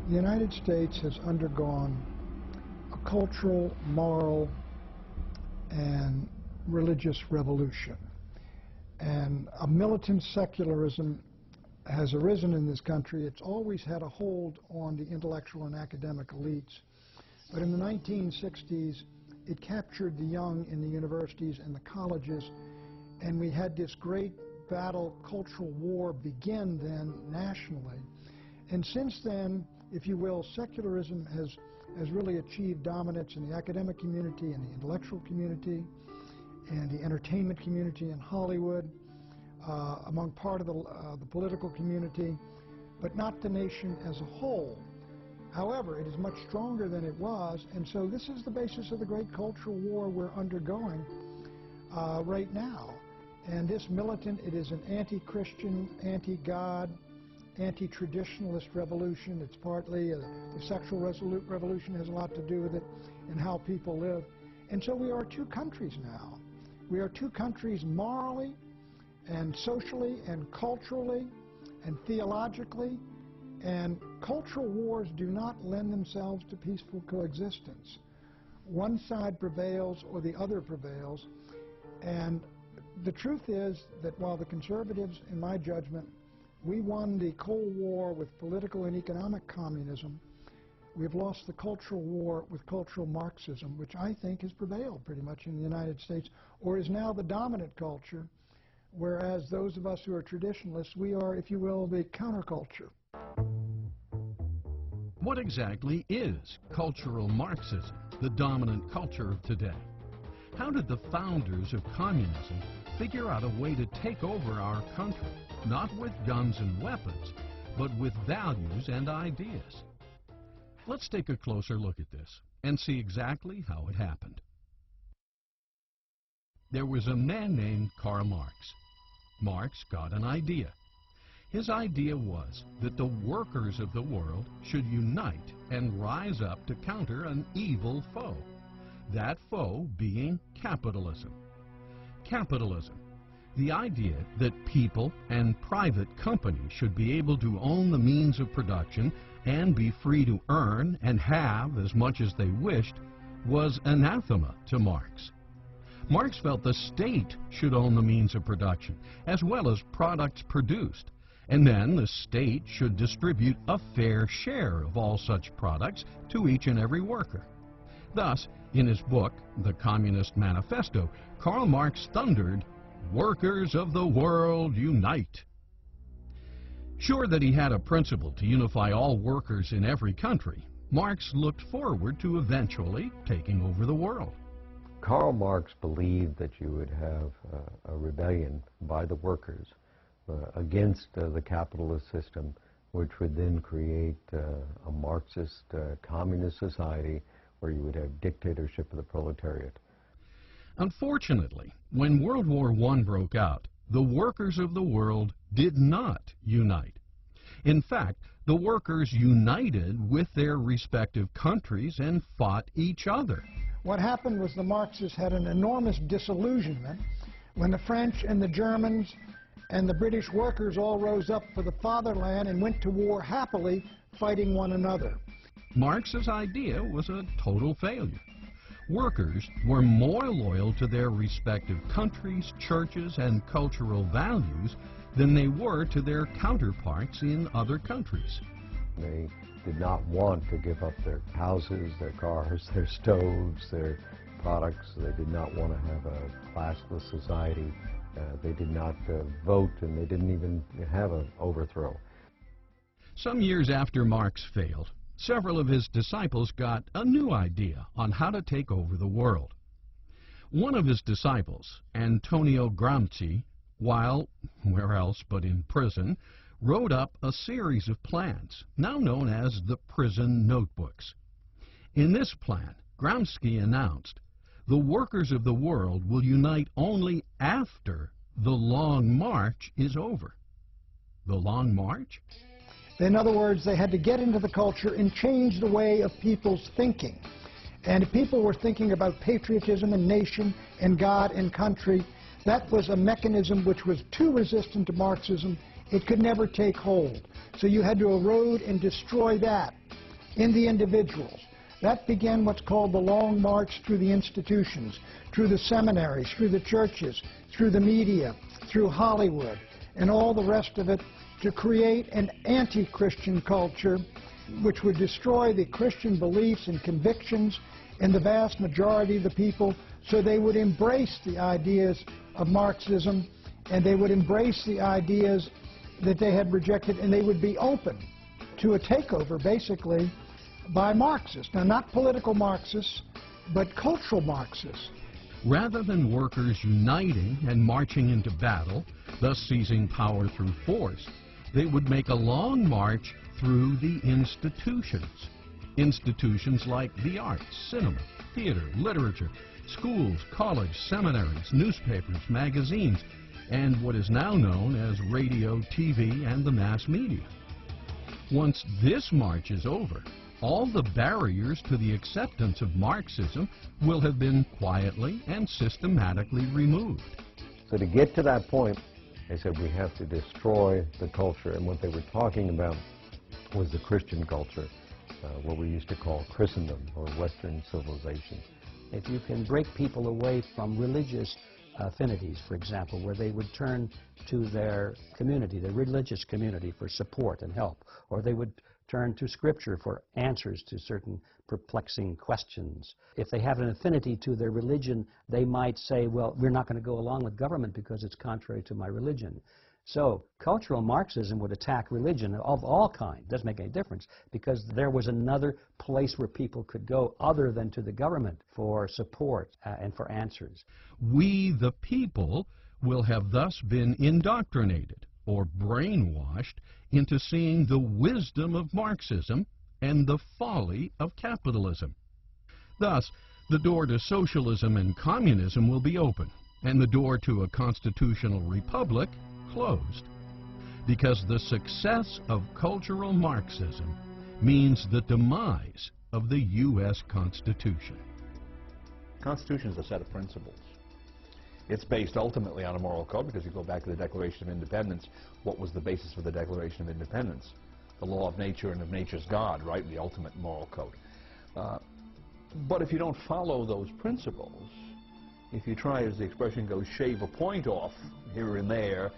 The United States has undergone a cultural, moral, and religious revolution. And a militant secularism has arisen in this country. It's always had a hold on the intellectual and academic elites. But in the 1960s, it captured the young in the universities and the colleges, and we had this great battle, cultural war begin then nationally. And since then, if you will, secularism has really achieved dominance in the academic community and the intellectual community and the entertainment community in Hollywood, among part of the political community, but not the nation as a whole. However, it is much stronger than it was, and so this is the basis of the great cultural war we're undergoing right now. And this militant, it is an anti-Christian, anti-God, anti-traditionalist revolution. It's partly the sexual revolution has a lot to do with it and how people live. And so we are two countries now. We are two countries morally and socially and culturally and theologically, and cultural wars do not lend themselves to peaceful coexistence. One side prevails or the other prevails, and the truth is that while the conservatives, in my judgment, we won the Cold War with political and economic communism, we've lost the cultural war with cultural Marxism, which I think has prevailed pretty much in the United States, or is now the dominant culture, whereas those of us who are traditionalists, we are, if you will, the counterculture. What exactly is cultural Marxism, the dominant culture of today? How did the founders of communism figure out a way to take over our country, not with guns and weapons, but with values and ideas? Let's take a closer look at this and see exactly how it happened. There was a man named Karl Marx. Marx got an idea. His idea was that the workers of the world should unite and rise up to counter an evil foe, that foe being capitalism. Capitalism, the idea that people and private companies should be able to own the means of production and be free to earn and have as much as they wished, was anathema to Marx. Marx felt the state should own the means of production, as well as products produced, and then the state should distribute a fair share of all such products to each and every worker. Thus, in his book, The Communist Manifesto, Karl Marx thundered, "Workers of the world, unite!" Sure that he had a principle to unify all workers in every country, Marx looked forward to eventually taking over the world. Karl Marx believed that you would have a rebellion by the workers against the capitalist system, which would then create a Marxist communist society where you would have dictatorship of the proletariat. Unfortunately, when World War I broke out, the workers of the world did not unite. In fact, the workers united with their respective countries and fought each other. What happened was the Marxists had an enormous disillusionment when the French and the Germans and the British workers all rose up for the fatherland and went to war happily, fighting one another. Marx's idea was a total failure. Workers were more loyal to their respective countries, churches, and cultural values than they were to their counterparts in other countries. They did not want to give up their houses, their cars, their stoves, their products. They did not want to have a classless society. They did not vote, and they didn't even have an overthrow. Some years after Marx failed, several of his disciples got a new idea on how to take over the world. One of his disciples, Antonio Gramsci, while where else but in prison, wrote up a series of plans, now known as the prison notebooks. In this plan, Gramsci announced, "The workers of the world will unite only after the Long March is over." The Long March? In other words, they had to get into the culture and change the way of people's thinking. And if people were thinking about patriotism and nation and God and country, that was a mechanism which was too resistant to Marxism. It could never take hold. So you had to erode and destroy that. in the individuals. That began what's called the long march through the institutions, through the seminaries, through the churches, through the media, through Hollywood, and all the rest of it, to create an anti-Christian culture which would destroy the Christian beliefs and convictions in the vast majority of the people, so they would embrace the ideas of Marxism, and they would embrace the ideas that they had rejected, and they would be open to a takeover, basically, by Marxists. Now, not political Marxists, but cultural Marxists. Rather than workers uniting and marching into battle, thus seizing power through force, they would make a long march through the institutions. Institutions like the arts, cinema, theater, literature, schools, college, seminaries, newspapers, magazines, and what is now known as radio, TV, and the mass media. Once this march is over, all the barriers to the acceptance of Marxism will have been quietly and systematically removed. So to get to that point, they said we have to destroy the culture, and what they were talking about was the Christian culture, what we used to call Christendom or Western civilization. If you can break people away from religious affinities, for example, where they would turn to their community, their religious community, for support and help, or they would turn to Scripture for answers to certain perplexing questions. If they have an affinity to their religion, they might say, well, we're not going to go along with government because it's contrary to my religion. So cultural Marxism would attack religion of all kinds. Doesn't make any difference, because there was another place where people could go other than to the government for support and for answers. We, the people, will have thus been indoctrinated or brainwashed into seeing the wisdom of Marxism and the folly of capitalism. Thus, the door to socialism and communism will be open, and the door to a constitutional republic closed, because the success of cultural Marxism means the demise of the U.S. Constitution. The Constitution is a set of principles. It's based ultimately on a moral code, because you go back to the Declaration of Independence. What was the basis for the Declaration of Independence? The law of nature and of nature's God, right? The ultimate moral code. But if you don't follow those principles, if you try, as the expression goes, shave a point off here and there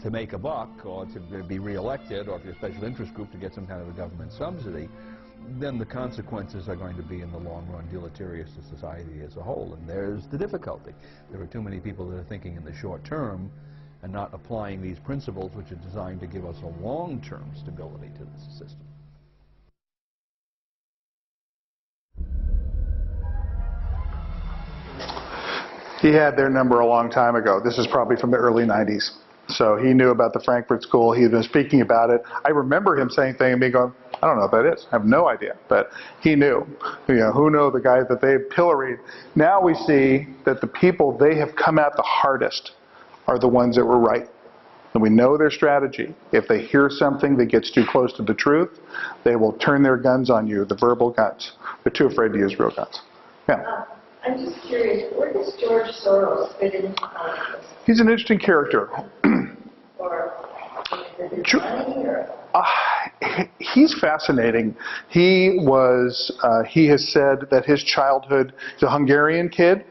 to make a buck, or to be reelected, or if you're a special interest group to get some kind of a government subsidy, then the consequences are going to be, in the long run, deleterious to society as a whole. And there's the difficulty. There are too many people that are thinking in the short term and not applying these principles, which are designed to give us a long-term stability to the system. He had their number a long time ago. This is probably from the early 90s. So he knew about the Frankfurt School. He had been speaking about it. I remember him saying things and me going, I don't know what that is. I have no idea. But he knew. You know, who know the guy that they pilloried. Now we see that the people they have come at the hardest are the ones that were right. And we know their strategy. If they hear something that gets too close to the truth, they will turn their guns on you, the verbal guns. They're too afraid to use real guns. Yeah. I'm just curious, where does George Soros fit into all of this? He's an interesting character. Or is it money, or? He's fascinating. He has said that his childhood, he's a Hungarian kid.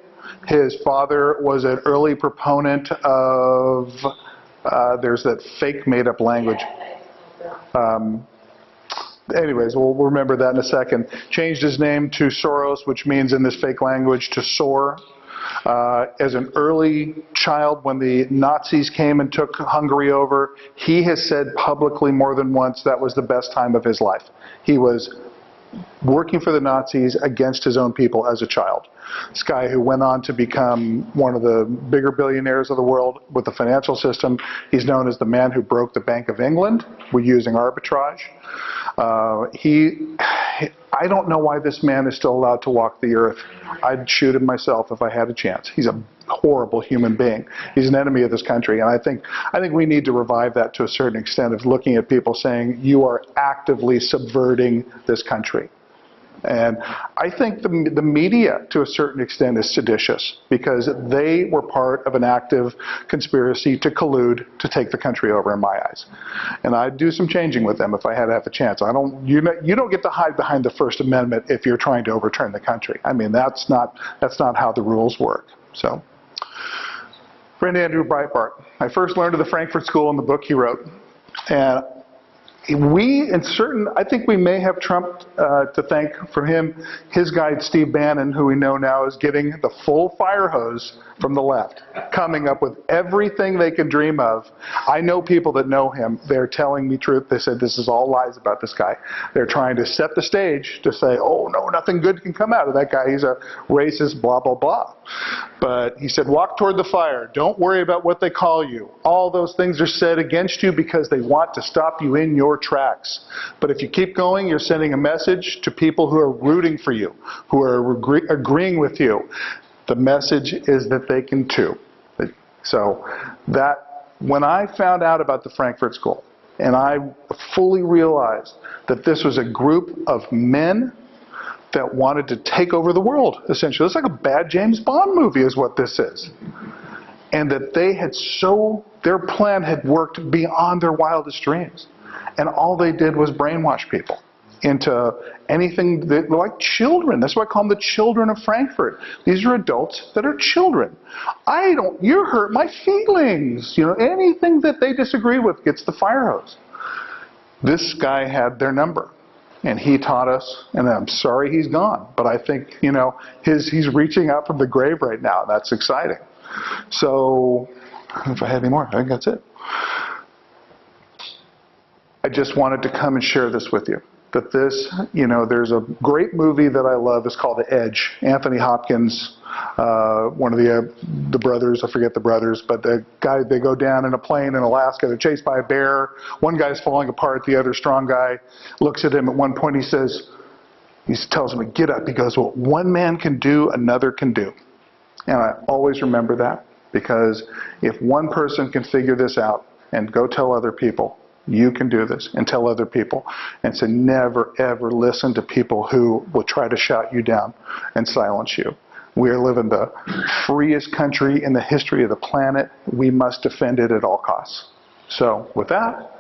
His father was an early proponent of, there's that fake made-up language. Anyways, we'll remember that in a second. Changed his name to Soros, which means in this fake language to soar. As an early child, when the Nazis came and took Hungary over, he has said publicly more than once that was the best time of his life. He was working for the Nazis against his own people as a child. This guy who went on to become one of the bigger billionaires of the world with the financial system. He's known as the man who broke the Bank of England using arbitrage. I don't know why this man is still allowed to walk the earth. I'd shoot him myself if I had a chance. He's a horrible human being. He's an enemy of this country, and I think we need to revive that to a certain extent of looking at people saying, you are actively subverting this country. And I think the media, to a certain extent, is seditious because they were part of an active conspiracy to collude to take the country over, in my eyes. And I'd do some changing with them if I had to have a chance. You don't get to hide behind the First Amendment if you're trying to overturn the country. I mean, that's not how the rules work. So, friend Andrew Breitbart. I first learned of the Frankfurt School in the book he wrote. And I think we may have Trump to thank for him. His guy, Steve Bannon, who we know now is getting the full fire hose from the left, coming up with everything they can dream of. I know people that know him. They're telling me truth. They said this is all lies about this guy. They're trying to set the stage to say, oh, no, nothing good can come out of that guy. He's a racist, blah, blah, blah. But he said, walk toward the fire. Don't worry about what they call you. All those things are said against you because they want to stop you in your tracks. But if you keep going, you're sending a message to people who are rooting for you, who are agreeing with you. The message is that they can too. So when I found out about the Frankfurt School, and I fully realized that this was a group of men that wanted to take over the world, essentially. It's like a bad James Bond movie is what this is. And that their plan had worked beyond their wildest dreams. And all they did was brainwash people into anything that, like children. That's why I call them the children of Frankfurt. These are adults that are children. You hurt my feelings. Anything that they disagree with gets the fire hose. This guy had their number. And he taught us, and I'm sorry he's gone, but I think, he's reaching out from the grave right now. That's exciting. So, if I had any more, I think that's it. I just wanted to come and share this with you. That there's a great movie that I love. It's called The Edge. Anthony Hopkins, one of the brothers, I forget the brothers, but the guy, they go down in a plane in Alaska. They're chased by a bear. One guy's falling apart. The other strong guy looks at him. At one point he tells him to get up. He goes, what one man can do, another can do. And I always remember that, because if one person can figure this out and go tell other people, you can do this, and tell other people. And so never, ever listen to people who will try to shout you down and silence you. We are living the freest country in the history of the planet. We must defend it at all costs. So with that,